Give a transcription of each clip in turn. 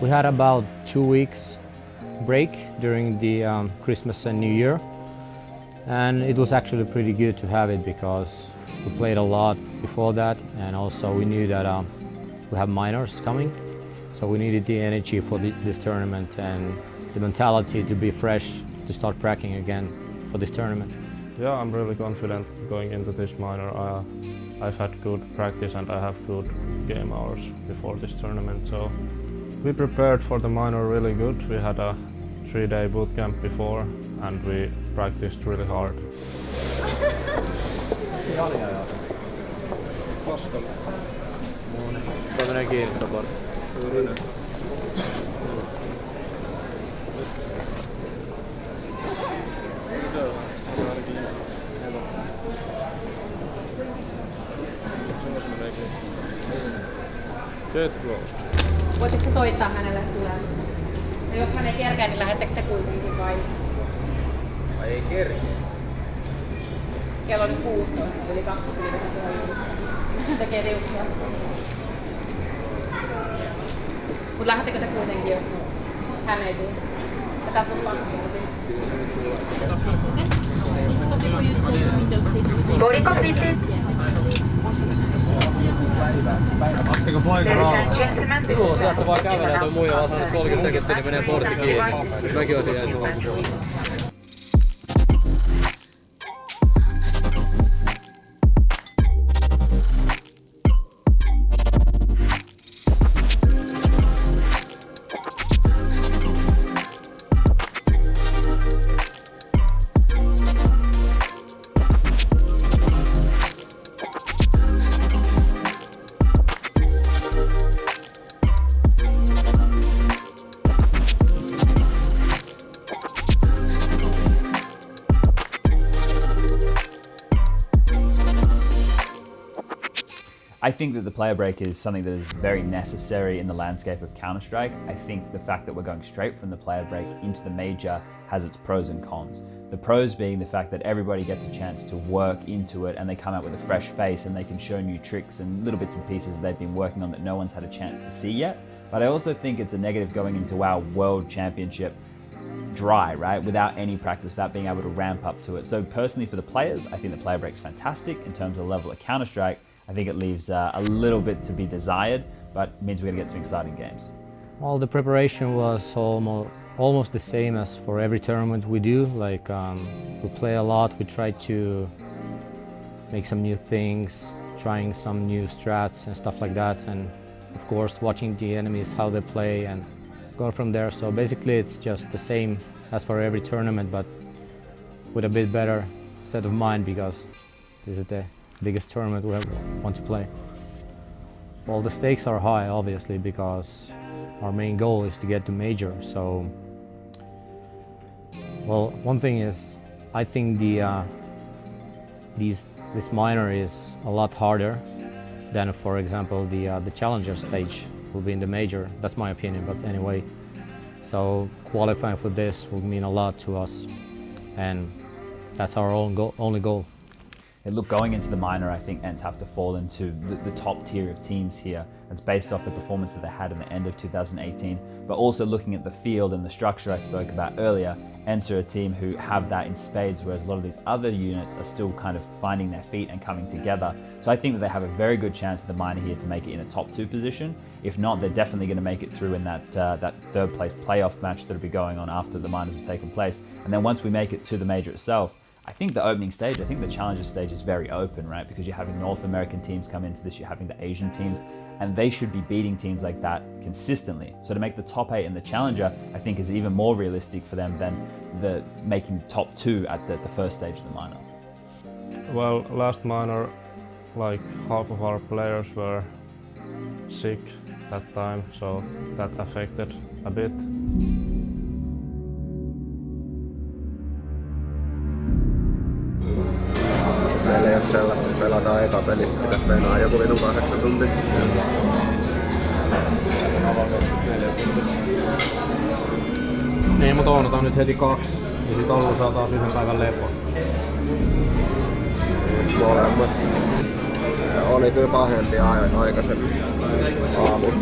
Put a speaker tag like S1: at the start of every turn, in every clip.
S1: We had about 2 weeks break during the Christmas and New Year, and it was actually pretty good to have it because we played a lot before that, and also we knew that we have minors coming, so we needed the energy for this tournament and the mentality to be fresh to start cracking again for this tournament.
S2: Yeah, I'm really confident going into this minor. I've had good practice and I have good game hours before this tournament, so we prepared for the minor really good. We had a 3-day boot camp before and we practiced really hard. Get close.
S3: Voitko soittaa hänelle tulemaan? Ja jos hän ei kerkeä, niin lähettekö te kuitenkin vai?
S4: Vai ei kerkeä?
S3: Kello on nyt 16, yli 20 se tekee riuksia. Mut lähettekö te kuitenkin, jos hän ei tule? Tätä on
S5: Body completed.
S4: Ottiko poika rauhaa? Joo, sieltä vaan kävelee toi muija vaan saanut 30 sekuntia, niin menee portti kiinni. Mäkin olisin jäänyt loppuun.
S6: I think that the player break is something that is very necessary in the landscape of Counter-Strike. I think the fact that we're going straight from the player break into the major has its pros and cons. The pros being the fact that everybody gets a chance to work into it and they come out with a fresh face and they can show new tricks and little bits and pieces they've been working on that no one's had a chance to see yet. But I also think it's a negative going into our World Championship dry, right? Without any practice, without being able to ramp up to it. So personally for the players, I think the player break's fantastic in terms of the level of Counter-Strike. I think it leaves a little bit to be desired, but means we're going to get some exciting games.
S1: Well, the preparation was almost the same as for every tournament we do. Like we play a lot, we try to make some new things, trying some new strats and stuff like that, and of course watching the enemies, how they play, and go from there. So basically it's just the same as for every tournament, but with a bit better set of mind because this is the biggest tournament we want to play. Well, the stakes are high, obviously, because our main goal is to get to major. So, well, one thing is, I think this minor is a lot harder than, for example, the challenger stage will be in the major. That's my opinion, but anyway. So qualifying for this will mean a lot to us, and that's our only goal.
S6: And look, going into the minor, I think ENCE have to fall into the top tier of teams here. It's based off the performance that they had in the end of 2018, but also looking at the field and the structure I spoke about earlier, ENCE are a team who have that in spades, whereas a lot of these other units are still kind of finding their feet and coming together. So I think that they have a very good chance at the minor here to make it in a top 2 position. If not, they're definitely going to make it through in that third place playoff match that'll be going on after the minors have taken place. And then once we make it to the major itself, I think the opening stage, I think the challenger stage is very open, right? Because you're having North American teams come into this, you're having the Asian teams, and they should be beating teams like that consistently. So to make the top 8 in the challenger, I think is even more realistic for them than making the top 2 at the first stage of the minor.
S2: Well, last minor, like half of our players were sick that time, so that affected a bit.
S7: Meillä ei ole sellaista, että pelataan eka pelistä, pitäisi mennä joku vitun 8 tuntia.
S1: Niin, mutta odotetaan nyt heti 2, ja sit Ollu saa taas 1 päivän lepo.
S7: Molemmat. Oli kyllä pahempia aikaisemmin aamulla.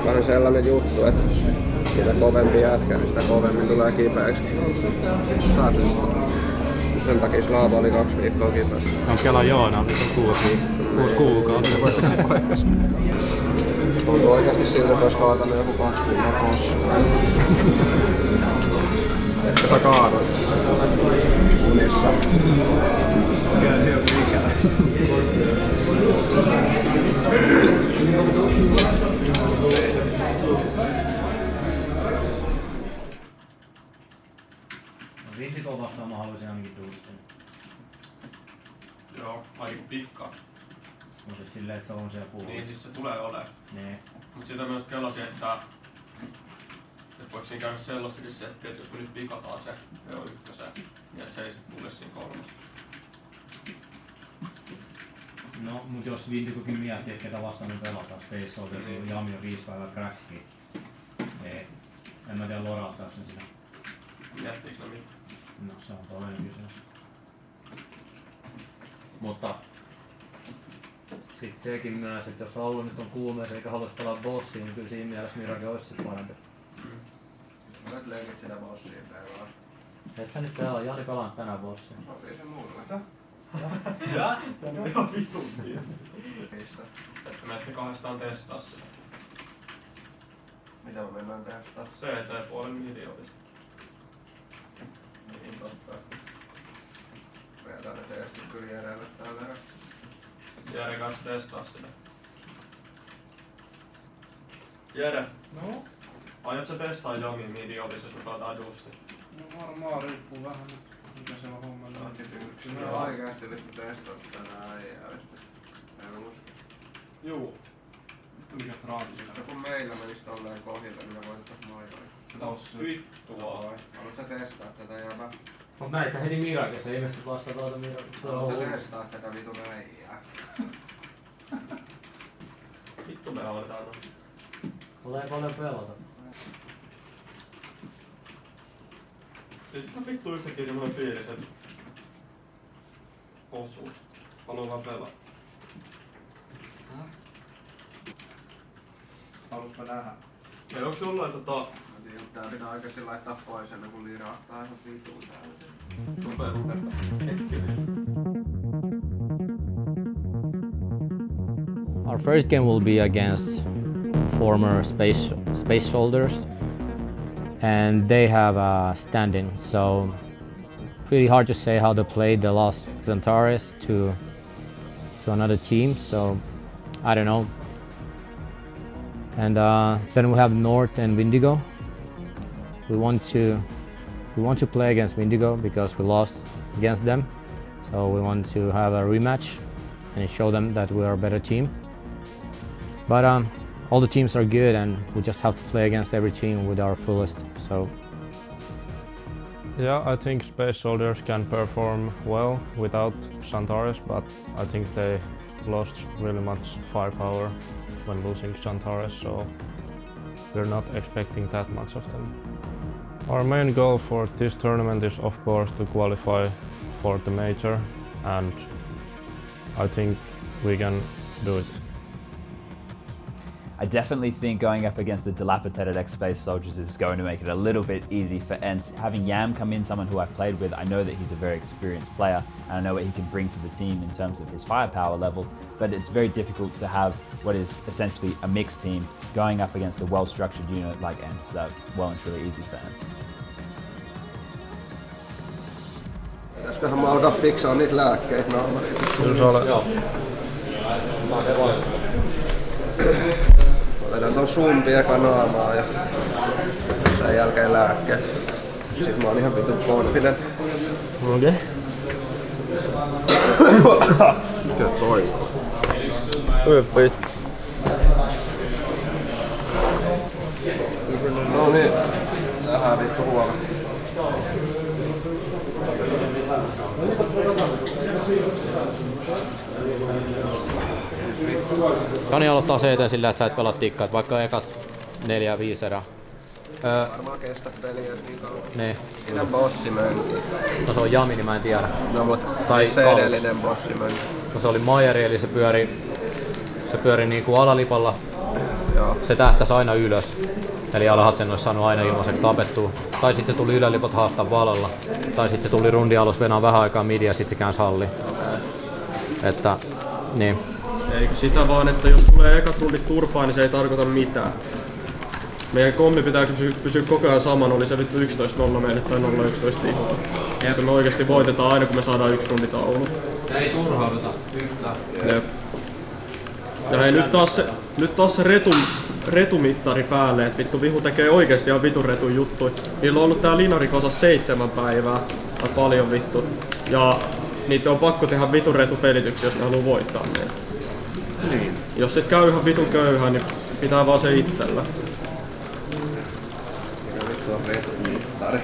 S7: Vähän sellainen juttu, että mitä kovempi jätkä, niin sitä kovemmin tulee kipeäksi. Sen takia Slaava oli 2 viikkoa kipeässä.
S2: On Kela Joona, 6 kuukautta.
S7: Onko oikeasti siltä, että olisi kaatanut joku 20 kossu? Että kaadut. Unissa.
S1: Vintikoa vastaan mä haluaisin ainakin tuustin.
S8: Joo, aika pikkaa.
S1: No siis silleen, että se on siellä puolella.
S8: Niin siis se tulee olemaan.
S1: Nee.
S8: Mut sitä myös kelasin, että voiko siinä käydä sellaistakin settiä, että jos me nyt pikataan se ykkösen, niin et se ei sit tule siinä 3.
S1: No, mut jos Vintikokin miettii, että ketä vastaan me pelataan, Space Soldier, niin Jami on 5 päivää crackia. Ei. En mä tiedä lorahtaako sen sitä.
S8: Miettiinkö ne mitään?
S1: No, se on toinen kysymys. Mutta sit sekin myös, että jos Allu nyt on kuumeessa eikä haluaisi pelaa bossiin, niin kyllä siinä mielessä Mirage olisi sit parempi.
S7: Olet leikit sitä bossia pelaa.
S1: Et sä nyt pelaa, Jani pelaa tänään bossia.
S7: Sopii se mulle.
S1: Ja?
S8: Ihan vitun niin.
S7: Pistä.
S8: Että menette 2 testaa sitä.
S7: Mitä me mennään testaa?
S8: CT-puolen miljoonista.
S7: Niin totta. Vedetään ne testit kyllä Jerelle täällä erä.
S8: Jere kanssa testaa sitä. Jere,
S4: No?
S8: aiot sä testaa Jamin miljoonissa, jos me pelataan Dusti?
S4: No varmaan riippuu vähän mikä se on homma.
S7: Saakin yksi. Me on oikeasti vittu testata tänään ei järjestä. En usko.
S4: Juu. Mikä traagi siinä?
S7: No kun meillä menis tolleen kohille, niin me voitais maailmaa.
S4: Tossa.
S8: Vittu vaan.
S7: Haluat sä testaa tätä jäbä?
S1: Mut näit sä heti Mirageissa, ilmeisesti vasta tuolta
S7: Haluat sä testaa tätä vitun äijää?
S8: Vittu me aletaan no.
S1: Mulla ei paljon pelata.
S8: Sitten on vittu yhtäkkiä semmonen fiilis, että osuu. Haluan vaan pelaa.
S4: Haluatko nähdä?
S8: Hei, onks jollain
S7: Tää pitää oikeesti laittaa pois ennen kuin lirahtaa ihan vituun täällä.
S1: Our first game will be against former space soldiers, and they have a stand-in, so pretty hard to say how they played. They lost Xantares to another team, so I don't know. And then we have North and Windigo. We want to play against Windigo because we lost against them, so we want to have a rematch and show them that we are a better team. But all the teams are good, and we just have to play against every team with our fullest. So
S2: Yeah, I think Space Soldiers can perform well without Xantares, but I think they lost really much firepower when losing Xantares, so we're not expecting that much of them. Our main goal for this tournament is of course to qualify for the major, and I think we can do it.
S6: I definitely think going up against the dilapidated ex-Space Soldiers is going to make it a little bit easy for ENCE. Having Yam come in, someone who I've played with, I know that he's a very experienced player and I know what he can bring to the team in terms of his firepower level, but it's very difficult to have what is essentially a mixed team going up against a well-structured unit like ENCE, so well and truly easy for ENCE.
S7: Pitäisköhän mä alkaa fiksaa niitä lääkkeitä naamariin?
S2: Kyllä se ole.
S1: joo. Mä se voi.
S7: Laitan ton sumpi eka naamaa ja sen jälkeen lääkkeet. Sit mä oon ihan vitun confident.
S2: Okei.
S7: Mikä toi?
S2: Hyvin.
S7: No niin, tähän vittu huolella.
S1: Jani aloittaa CT sillä, että sä et pelaa tikkaat, vaikka ekat 4-5 erää.
S7: Varmaan kestä peliä niin kauan.
S1: Niin.
S7: Siinä bossimönki.
S1: No se on Jami, niin mä en tiedä.
S7: No mut
S1: Tai
S7: se
S1: Kallis.
S7: edellinen bossimönki.
S1: No se oli Majeri, eli se pyöri niinku alalipalla.
S7: Joo.
S1: Se tähtäsi aina ylös. Eli alhaatsen olisi saanut aina ilmaiseksi tapettua. Tai sitten se tuli ylälipot haastaa valolla. Tai sitten se tuli rundi alus venää vähän aikaa midi ja sitten se käänsi halliin. Että, niin.
S8: Eikö sitä vaan, että jos tulee ekat rundit turpaan, niin se ei tarkoita mitään. Meidän kommi pitää pysyä koko ajan saman, oli se vittu 11-0 meille tai 0-11 viholta. Koska me oikeesti voitetaan aina kun me saadaan yksi rundi taulu.
S1: Ei turhauduta yhtään.
S8: Jep. Ja hei, nyt taas se retumittari päälle, että vittu vihu tekee oikeesti ihan vitun retun juttuja. Niillä on ollut tää linari kasa 7 päivää, tai paljon vittu. Ja niitä on pakko tehdä vitun retupelityksiä, jos ne haluaa voittaa meitä. Niin. Jos et käy ihan vitun köyhää, niin pitää vaan se itsellä.
S7: Mikä vittu on retumittari?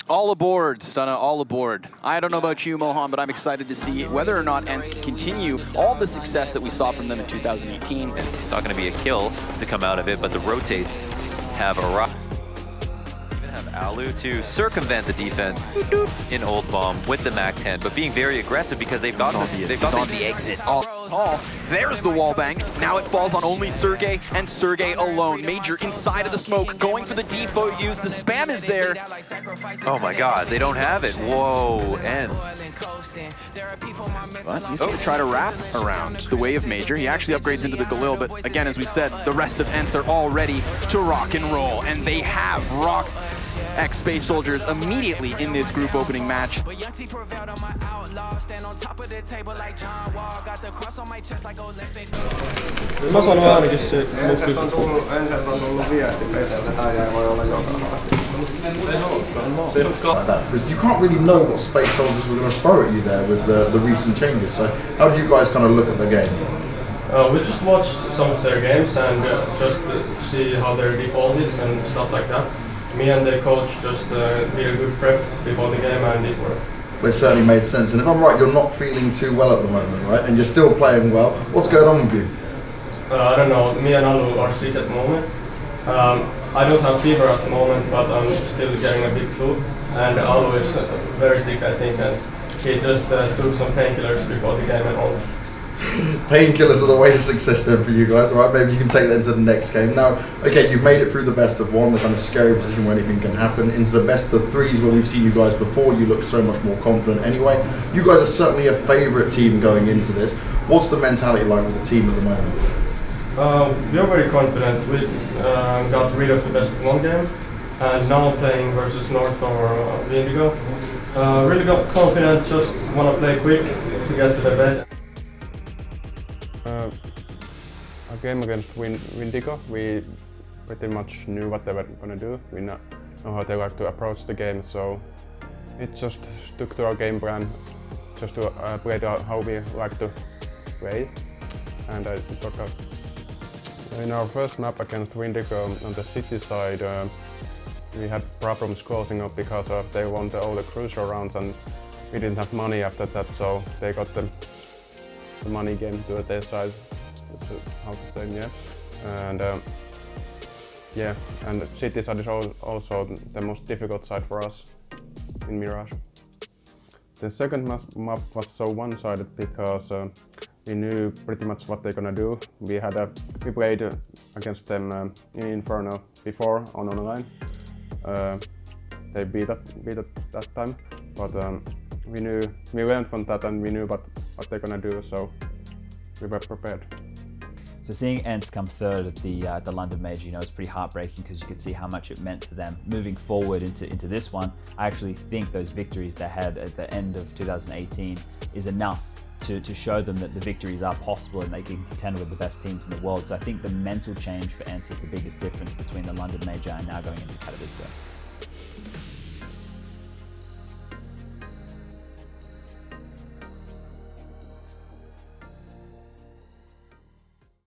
S9: All aboard, Stunna, all aboard. I don't know about you, Mohan, but I'm excited to see whether or not ENCE can continue all the success that we saw from them in 2018.
S10: It's not going to be a kill to come out of it, but the rotates have arrived. Have Alu to circumvent the defense in Old Bomb with the MAC-10, but being very aggressive because they've got
S9: the exit. Oh, there's the wall bang. Now it falls on only Sergey and Sergey alone. Major inside of the smoke, going for the defuse. The spam is there.
S10: Oh my god, they don't have it. Whoa, ENCE.
S9: But he's going to try to wrap around the way of Major. He actually upgrades into the Galil, but again, as we said, the rest of ENCE are all ready to rock and roll, and they have rocked Space Soldiers immediately in this group opening match.
S8: Mä sanon ainakin se,
S7: Enseltä on tullut viesti Petelle, tää jäi voi olla joka
S11: You can't really know what Space Soldiers were going to throw at you there with the recent changes. So how did you guys kind of look at the game?
S8: We just watched some of their games and just see how their default is and stuff like that. Me and the coach just did a good prep before the game and it worked.
S11: Well, it certainly made sense. And if I'm right, you're not feeling too well at the moment, right? And you're still playing well. What's going on with you?
S8: I don't know, me and Alu are sick at the moment. I don't have fever at the moment, but I'm still getting a big flu. And Alu is very sick, I think, and he just took some painkillers before the game and all.
S11: Painkillers are the way to success then for you guys, alright? Maybe you can take that into the next game. Now, okay, you've made it through the best of one, the kind of scary position where anything can happen, into the best of threes where we've seen you guys before. You look so much more confident anyway. You guys are certainly a favourite team going into this. What's the mentality like with the team at the moment?
S8: We are very confident. We got rid of the best of one game and now playing versus North or Indigo. Really got confident, just want to play quick to get to the bed.
S2: A game against Windigo, we pretty much knew what they were going to do. We know how they like to approach the game, so it just stuck to our game plan, just to play how we like to play, and it worked out. In our first map against Windigo on the city side, we had problems closing up because they won all the crucial rounds and we didn't have money after that, so they got the money game to their side, how to say, yeah. And yeah, and the city side is also the most difficult side for us in Mirage. The second map was so one-sided because we knew pretty much what they're gonna do. We played against them in Inferno before on online. They beat us that time, but we learned from that and we knew what they're gonna do, so we were prepared.
S6: So seeing ENCE come third at the London Major, it's pretty heartbreaking because you could see how much it meant to them moving forward into this one. I actually think those victories they had at the end of 2018 is enough to show them that the victories are possible and they can contend with the best teams in the world. So I think the mental change for ENCE is the biggest difference between the London Major and now going into Katowice.